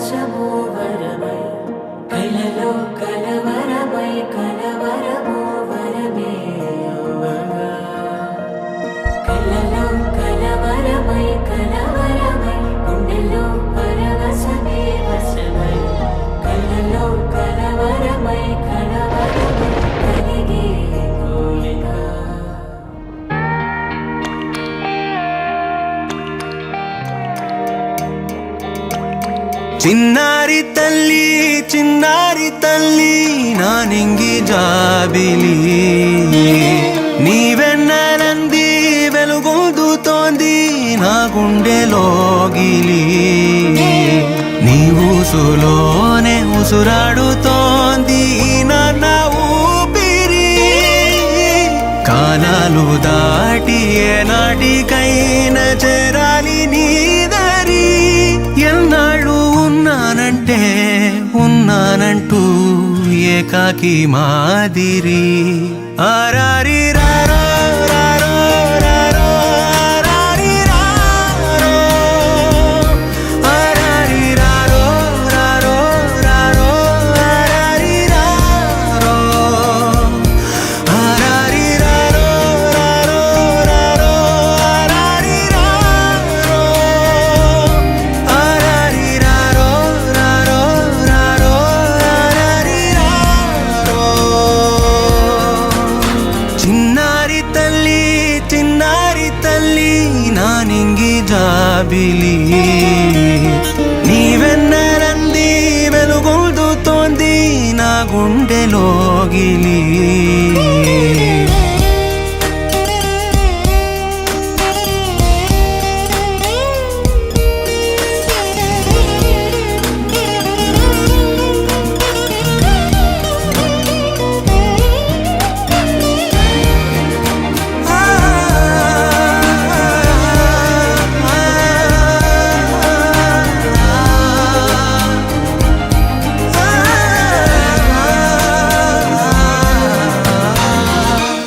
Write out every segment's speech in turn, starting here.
పరవశము వరమై కలలో కలవరమై కలవరము వరమే యువగా కలలో కలవరమై కలవరమై గుండెలో పరవశమే వశమై కలలో కలవరమై కలవరమై కలిగే కోలిక చిన్నారి తల్లి నా నింగి జాబిలి నీవెన్నెలంది వెలుగొందుతోంది నా గుండెలోగిలి నీ ఊసులోనే ఉసురాడుతోంది నా ఊపిరి కాలాలు దాటి ఏనాటికైనా చేరాలి నీ దరి ఎన్నాళ్ళు ఉన్నానంటూ ఏకాకి మాదిరి ఆరారి రారో రారో రారో ఆరారి రారో ఆరారి రారో రారో రారో ఆరారి రారో ఆరారి రారో రారో రారో ఆరారి రారో ఆరారి రారో రారో రారో ఆరారి రారో చిన్నారి తల్లి నా నింగి జాబిలి నీవెన్నెలంది వెలుగొందుతోంది నా గుండెలోగిలి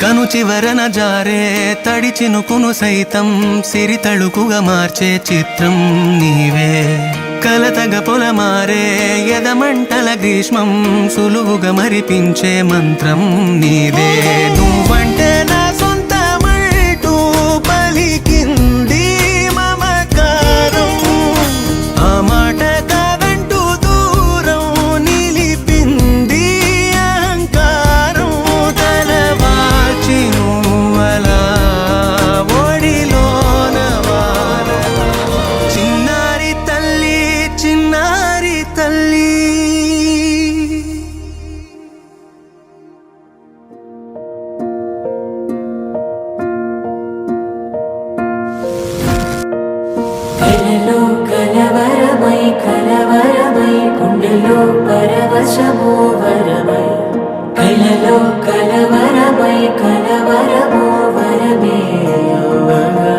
కను చివరన జారే తడి చినుకును సైతం సిరి తళుకుగా మార్చే చిత్రం నీవే కలతగ పొలమారే ఎదమంటల గ్రీష్మం సులువుగా మరిపించే మంత్రం నీదే నువ్వంటే నా సొంతమంటూ పలికింది మమకారం ఆ మాట కాదంటూ దూరం నిలిపింది అహంకారం తలవాల్చి నువ్వలా ఒడిలోన వాలలా చిన్నారి తల్లి కలలో కలవరమై కలవరమై గుండెలో పరవశము వరమై కలలో కలవరమై కలవరము వరమే యువగా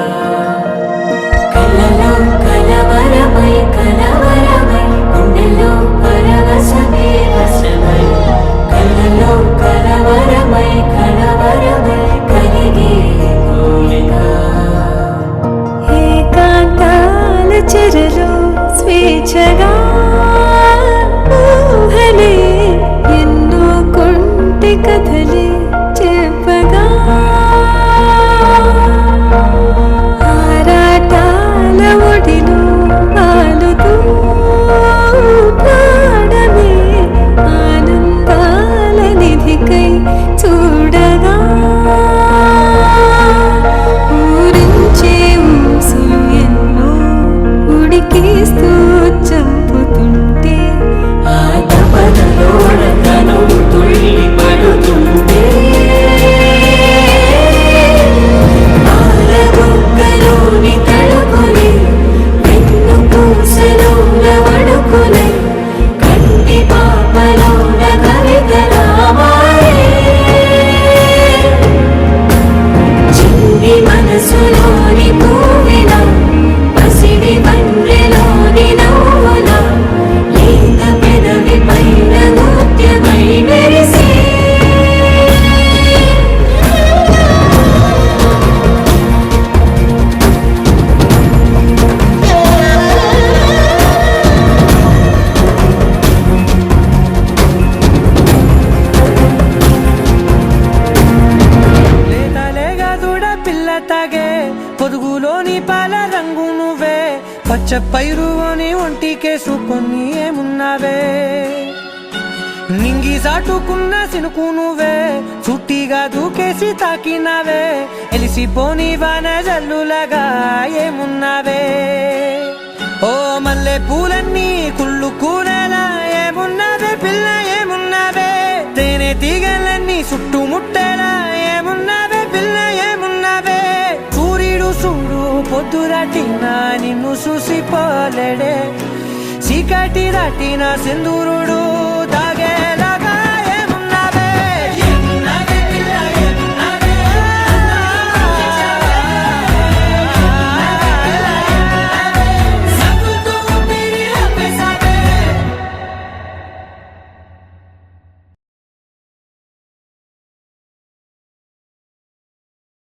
కలలో కలవరమై కలవరమై గుండెలో పరవశమే వశమై కలలో కలవరమై కలవరమై కలిగే కోలిక ఏకాంతాల చెరలో స్వేచ్ఛగా ఊహలే ఎన్నో కొంటె కథలే చెప్పగా పైరు అని ఒంటికేసుకొని ఏమున్నావే నింగి సాటుకున్న సినుకు నువ్వే చుట్టిగా దూకేసి తాకినావే ఎలిసిపోని వాన జల్లులాగా ఏమున్నావే ఓ మల్లె పూలన్నీ కుళ్ళు కూరలా ఏమున్నావే పిల్ల ఏమున్నావే తేనె తీగలన్నీ చుట్టుముట్టేలా ఏమున్నావే పిల్ల ఏమున్నావే సూర్యుడు చూడు పొద్దురాటినా నిన్ను చూసిపోలేడే చీకటి దాటిన సింధూరుడు